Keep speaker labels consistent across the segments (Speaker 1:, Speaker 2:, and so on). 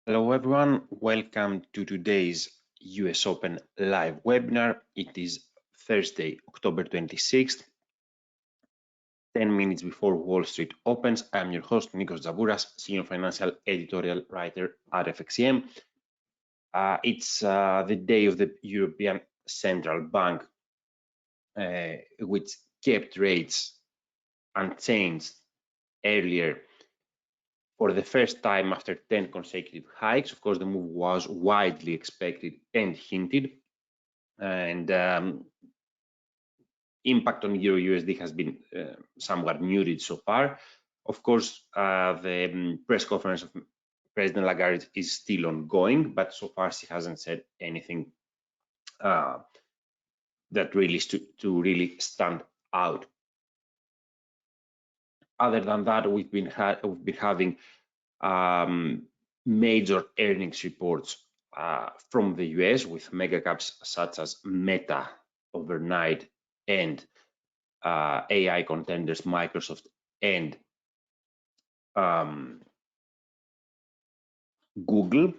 Speaker 1: Hello everyone, welcome to today's US Open live webinar. It is Thursday, October 26th, 10 minutes before Wall Street opens. I'm your host, Nikos Zavouras, Senior Financial Editorial Writer at FXCM. It's the day of the European Central Bank, which kept rates unchanged earlier for the first time after 10 consecutive hikes. Of course, the move was widely expected and hinted, and impact on Euro USD has been somewhat muted so far. Of course, the press conference of President Lagarde is still ongoing, but so far she hasn't said anything that really to really stand out. Other than that, we've been having major earnings reports from the US with mega caps such as Meta overnight and AI contenders Microsoft and Google,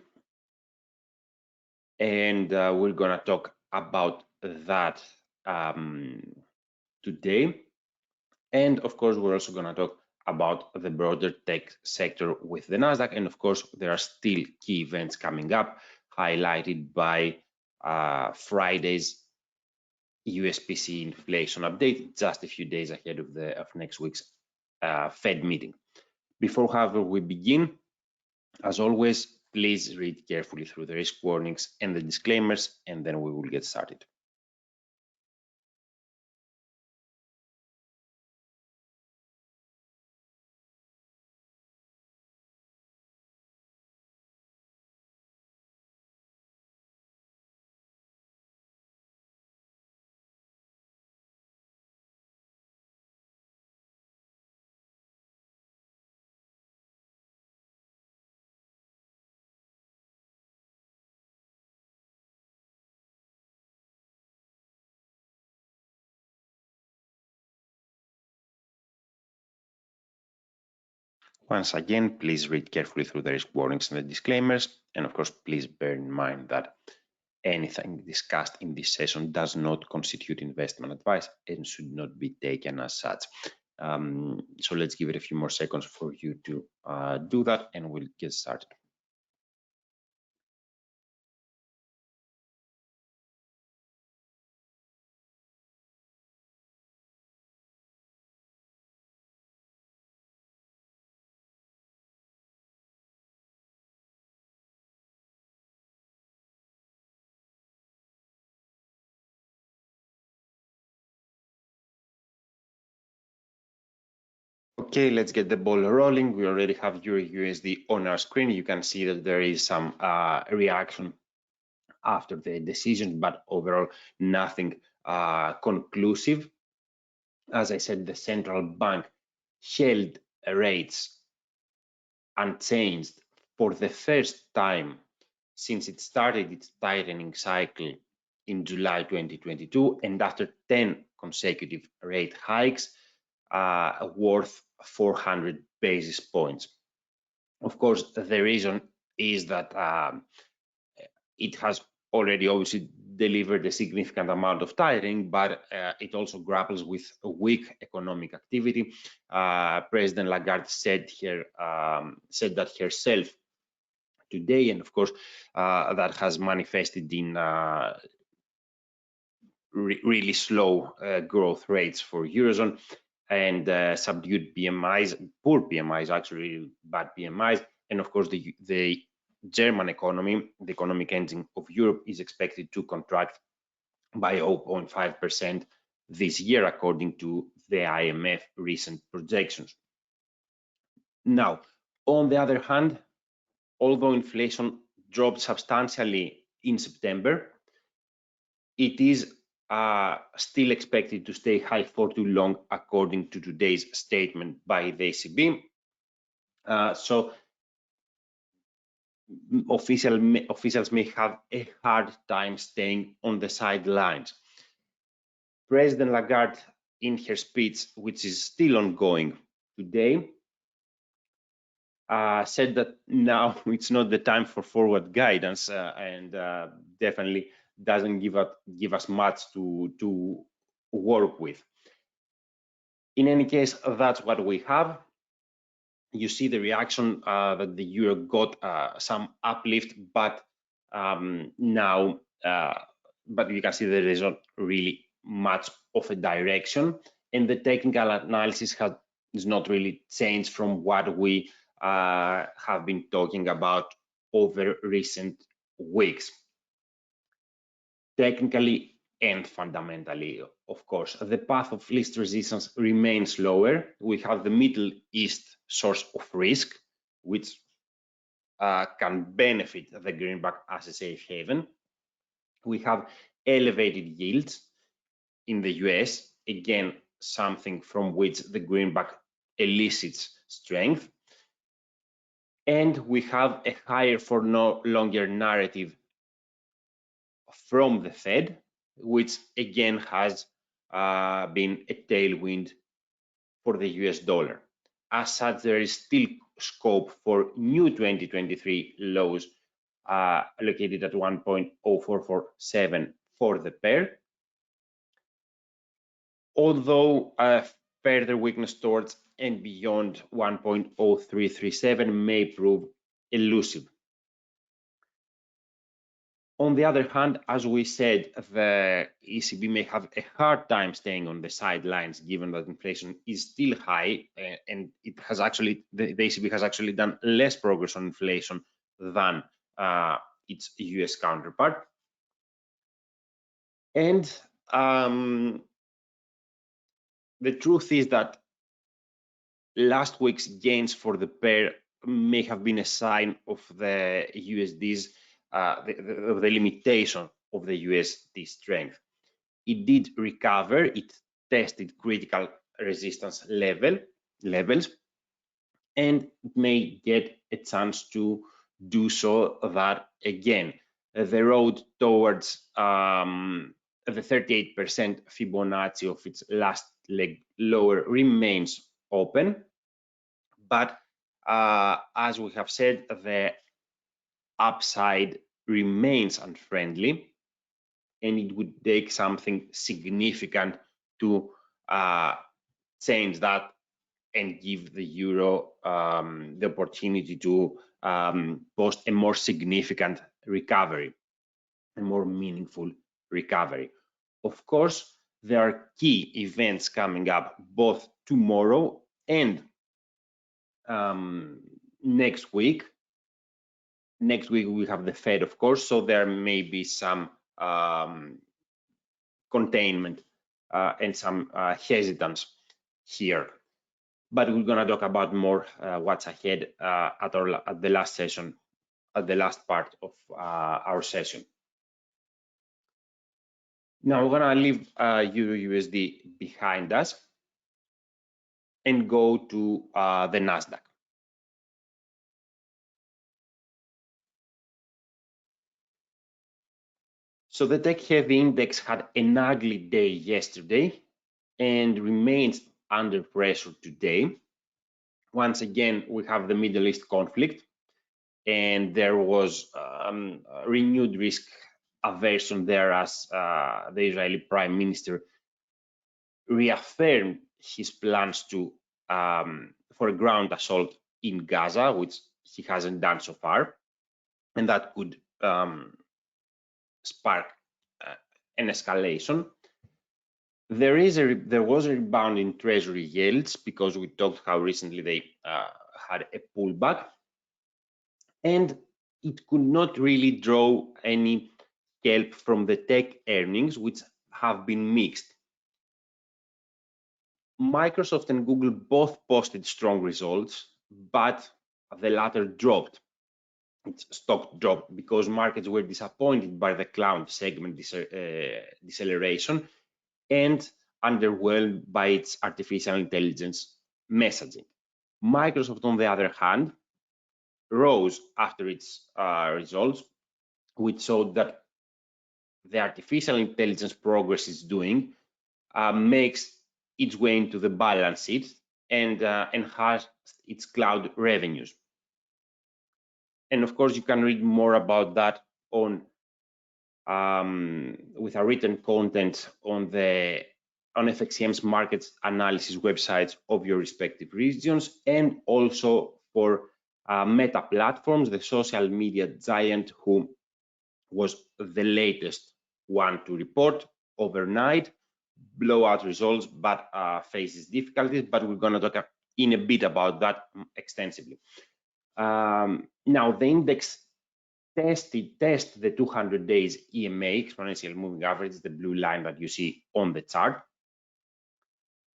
Speaker 1: and we're gonna talk about that today. And of course, we're also gonna talk about the broader tech sector with the Nasdaq. And of course, there are still key events coming up, highlighted by Friday's US PCE inflation update, just a few days ahead of next week's Fed meeting. Before, however, we begin, as always, please read carefully through the risk warnings and the disclaimers, and then we will get started. Once again, please read carefully through the risk warnings and the disclaimers, and of course, please bear in mind that anything discussed in this session does not constitute investment advice and should not be taken as such. So let's give it a few more seconds for you to do that, and we'll get started. Okay, let's get the ball rolling. We already have Euro USD on our screen. You can see that there is some reaction after the decision, but overall nothing conclusive. As I said, the central bank held rates unchanged for the first time since it started its tightening cycle in July 2022, and after 10 consecutive rate hikes worth 400 basis points. Of course, the reason is that it has already obviously delivered a significant amount of tightening, but it also grapples with a weak economic activity. President Lagarde said that herself today, and of course that has manifested in really slow growth rates for Eurozone and subdued PMIs, poor PMIs, actually bad PMIs, and of course the German economy, the economic engine of Europe, is expected to contract by 0.5% this year, according to the IMF recent projections. Now, on the other hand, although inflation dropped substantially in September, it is still expected to stay high for too long, according to today's statement by the ECB. So officials may have a hard time staying on the sidelines. President Lagarde, in her speech, which is still ongoing today, said that now it's not the time for forward guidance, and definitely doesn't give us much to work with. In any case, that's what we have. You see the reaction that the euro got some uplift, but now, but you can see there is not really much of a direction, and the technical analysis has not really changed from what we have been talking about over recent weeks. Technically and fundamentally, of course, the path of least resistance remains lower. We have the Middle East source of risk, which can benefit the greenback as a safe haven. We have elevated yields in the US, again, something from which the greenback elicits strength. And we have a higher for no longer narrative from the Fed, which again has been a tailwind for the US dollar. As such, there is still scope for new 2023 lows located at 1.0447 for the pair. Although further weakness towards and beyond 1.0337 may prove elusive. On the other hand, as we said, the ECB may have a hard time staying on the sidelines given that inflation is still high, and it has actually, the ECB has actually done less progress on inflation than its US counterpart. And the truth is that last week's gains for the pair may have been a sign of the USD's the limitation of the USD strength. It did recover, it tested critical resistance levels, and it may get a chance to do so that again. The road towards the 38% Fibonacci of its last leg lower remains open, but as we have said, the upside remains unfriendly, and it would take something significant to change that and give the euro the opportunity to post a more significant recovery, a more meaningful recovery. Of course, there are key events coming up both tomorrow and next week. Next week we have the Fed, of course, so there may be some containment and some hesitance here. But we're going to talk about more what's ahead at the last session, at the last part of our session. Now we're going to leave Euro USD behind us and go to the Nasdaq. So the tech-heavy index had an ugly day yesterday and remains under pressure today. Once again, we have the Middle East conflict, and there was renewed risk aversion there as the Israeli Prime Minister reaffirmed his plans to for a ground assault in Gaza, which he hasn't done so far, and that could spark an escalation. There was a rebound in treasury yields because we talked how recently they had a pullback, and it could not really draw any help from the tech earnings, which have been mixed. Microsoft and Google both posted strong results, but the latter dropped. Its stock dropped because markets were disappointed by the cloud segment deceleration and underwhelmed by its artificial intelligence messaging. Microsoft, on the other hand, rose after its results, which showed that the artificial intelligence progress it's doing makes its way into the balance sheet and enhanced its cloud revenues. And of course, you can read more about that on with our written content on the FXCM's markets analysis websites of your respective regions, and also for Meta Platforms, the social media giant who was the latest one to report overnight. Blowout results, but faces difficulties. But we're going to talk in a bit about that extensively. Now, the index test the 200 days EMA, exponential moving average, the blue line that you see on the chart,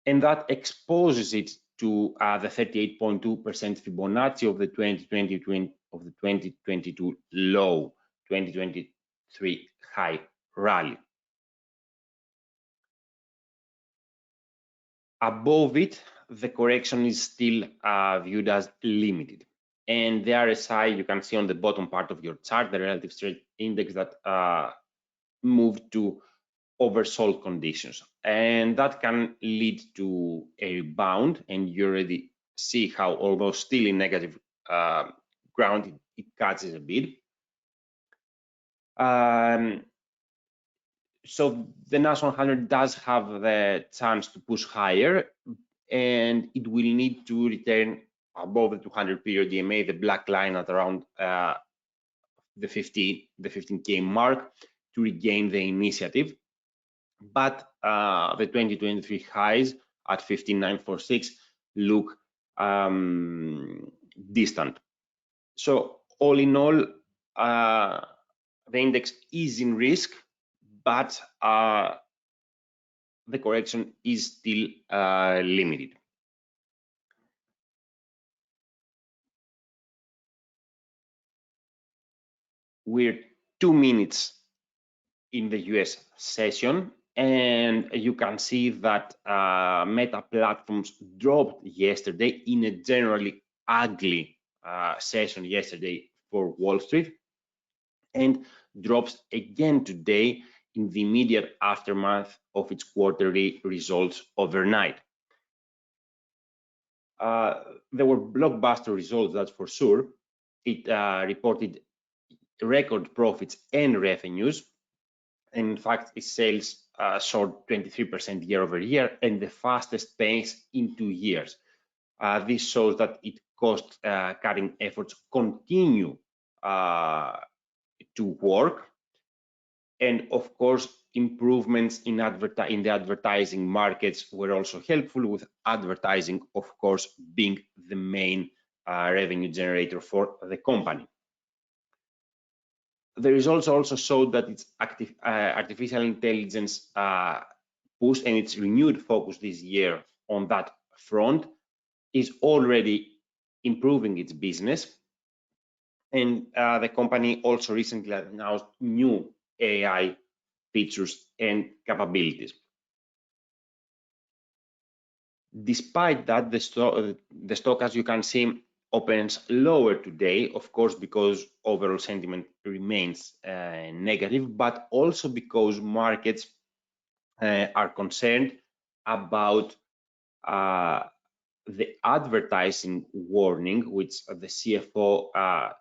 Speaker 1: and that exposes it to the 38.2% Fibonacci of the 2022 low, 2023 high rally. Above it, the correction is still viewed as limited. And the RSI, you can see on the bottom part of your chart, the relative strength index that moved to oversold conditions. And that can lead to a rebound. And you already see how, although still in negative ground, it catches a bit. So the National 100 does have the chance to push higher, and it will need to return above the 200 period EMA, the black line at around the 15K mark, to regain the initiative. But the 2023 highs at 15,946 look distant. So all in all, the index is in risk, but the correction is still limited. We're 2 minutes in the US session, and you can see that Meta Platforms dropped yesterday in a generally ugly session yesterday for Wall Street, and drops again today in the immediate aftermath of its quarterly results overnight. There were blockbuster results, that's for sure. It reported record profits and revenues. And in fact, its sales soared 23% year over year, and the fastest pace in 2 years. This shows that its cost cutting efforts continue to work. And of course, improvements in the advertising markets were also helpful, with advertising, of course, being the main revenue generator for the company. The results also showed that its artificial intelligence push and its renewed focus this year on that front is already improving its business. And the company also recently announced new AI features and capabilities. Despite that, the stock, as you can see, opens lower today, of course, because overall sentiment remains negative, but also because markets are concerned about the advertising warning, which the CFO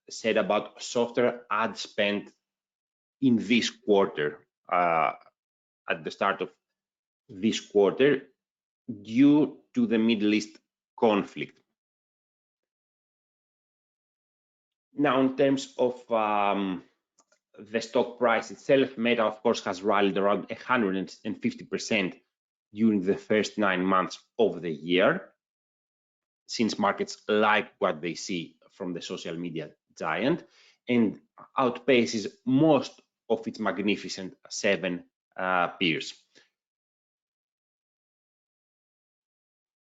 Speaker 1: said about softer ad spend in this quarter, at the start of this quarter, due to the Middle East conflict. Now, in terms of the stock price itself, Meta, of course, has rallied around 150% during the first 9 months of the year, since markets like what they see from the social media giant, and outpaces most of its magnificent 7 peers.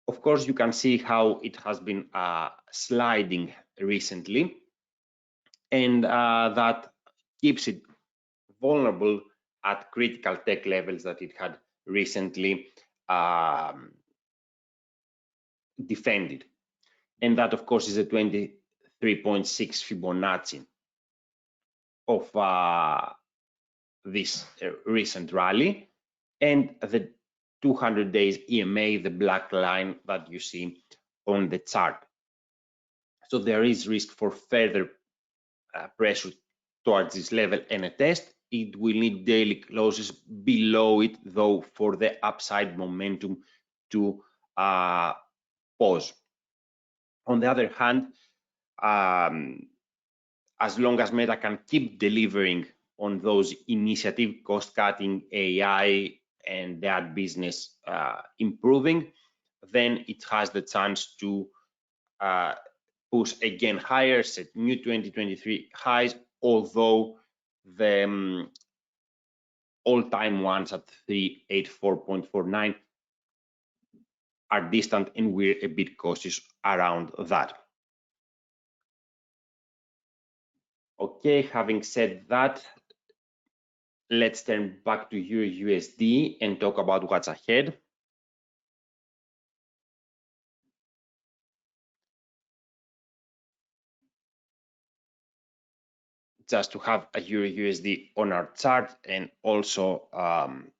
Speaker 1: Of course, you can see how it has been sliding recently, and that keeps it vulnerable at critical tech levels that it had recently defended. And that, of course, is a 23.6 Fibonacci of this recent rally, and the 200 days EMA, the black line that you see on the chart. So there is risk for further pressure towards this level and a test. It will need daily closes below it, though, for the upside momentum to pause. On the other hand, as long as Meta can keep delivering on those initiatives, cost-cutting, AI, and the ad business improving, then it has the chance to push again higher, set new 2023 highs, although the all-time ones at 384.49 are distant, and we're a bit cautious around that. Okay, having said that, let's turn back to Euro USD and talk about what's ahead. Just to have a Euro USD on our chart, and also I'm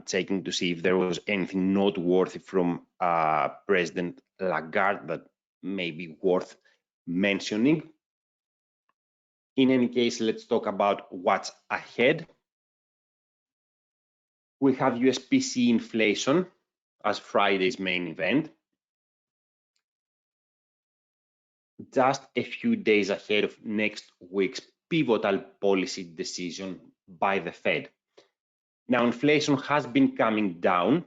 Speaker 1: checking to see if there was anything noteworthy from President Lagarde that may be worth mentioning. In any case, let's talk about what's ahead. We have US PCE inflation as Friday's main event, just a few days ahead of next week's pivotal policy decision by the Fed. Now, inflation has been coming down,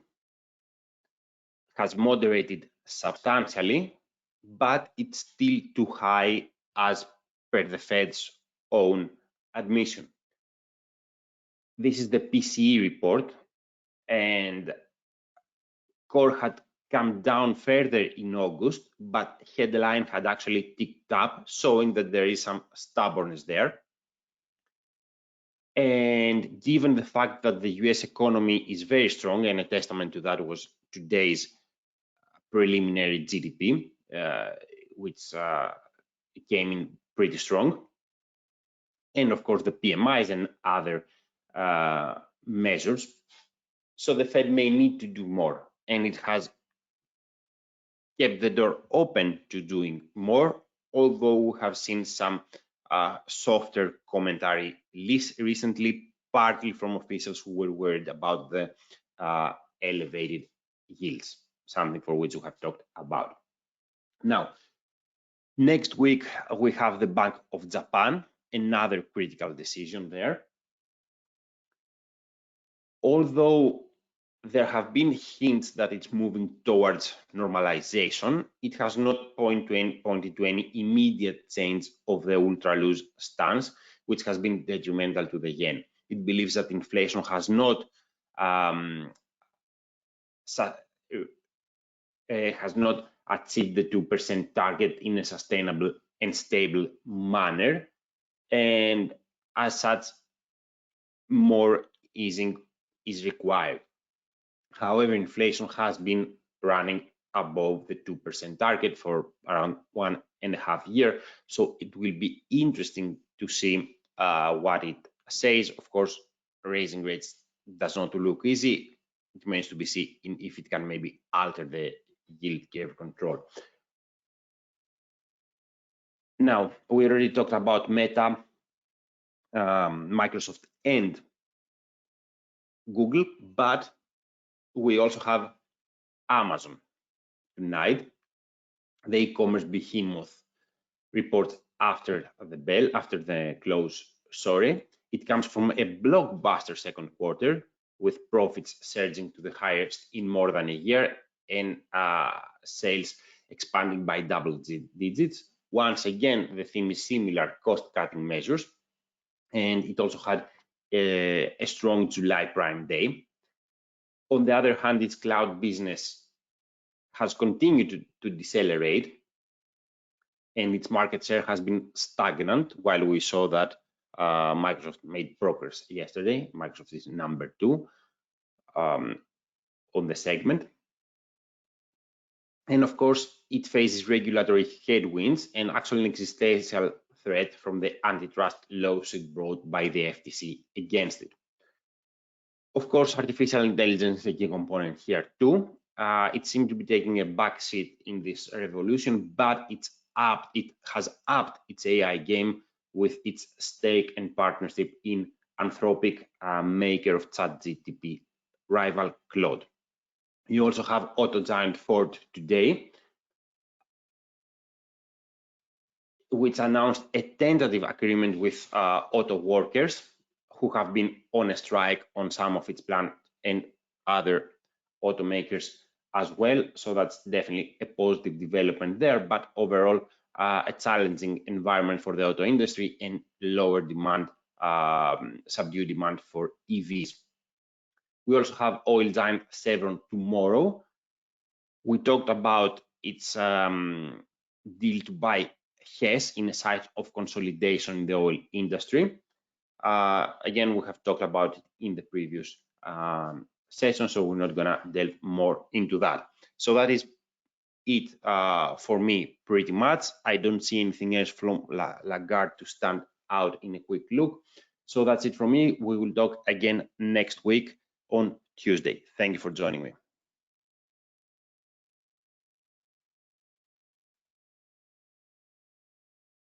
Speaker 1: has moderated substantially, but it's still too high as per the Fed's own admission. This is the PCE report, and core had come down further in August, but headline had actually ticked up, showing that there is some stubbornness there. And given the fact that the US economy is very strong, and a testament to that was today's preliminary GDP, which came in pretty strong, and of course the PMIs and other measures. So the Fed may need to do more, and it has kept the door open to doing more, although we have seen some softer commentary recently, partly from officials who were worried about the elevated yields, something for which we have talked about. Now, next week, we have the Bank of Japan, another critical decision there. Although there have been hints that it's moving towards normalization, it has not pointed to any immediate change of the ultra-loose stance, which has been detrimental to the yen. It believes that inflation has not achieved the 2% target in a sustainable and stable manner, and as such, more easing is required. However, inflation has been running above the 2% target for around 1.5 years, so it will be interesting to see what it says. Of course, raising rates does not look easy. It remains to be seen if it can maybe alter the yield curve control. Now, we already talked about Meta, Microsoft, and Google, but we also have Amazon tonight. The e-commerce behemoth reports after the close. Sorry, it comes from a blockbuster second quarter with profits surging to the highest in more than a year, and sales expanding by double digits. Once again, the theme is similar cost-cutting measures, and it also had a strong July Prime Day. On the other hand, its cloud business has continued to decelerate, and its market share has been stagnant, while we saw that Microsoft made progress yesterday. Microsoft is number 2 on the segment. And of course, it faces regulatory headwinds and actually an existential threat from the antitrust lawsuit brought by the FTC against it. Of course, artificial intelligence is a key component here too. It seems to be taking a backseat in this revolution, but its has upped its AI game with its stake and partnership in Anthropic, maker of ChatGPT rival Claude. You also have auto giant Ford today, which announced a tentative agreement with auto workers who have been on a strike on some of its plants and other automakers as well. So that's definitely a positive development there, but overall a challenging environment for the auto industry and lower demand, subdued demand for EVs. We also have oil giant Chevron tomorrow. We talked about its deal to buy Hess in a site of consolidation in the oil industry. Again, we have talked about it in the previous session, so we're not gonna delve more into that. So that is it for me, pretty much. I don't see anything else from Lagarde to stand out in a quick look. So that's it from me. We will talk again next week on Tuesday. Thank you for joining me.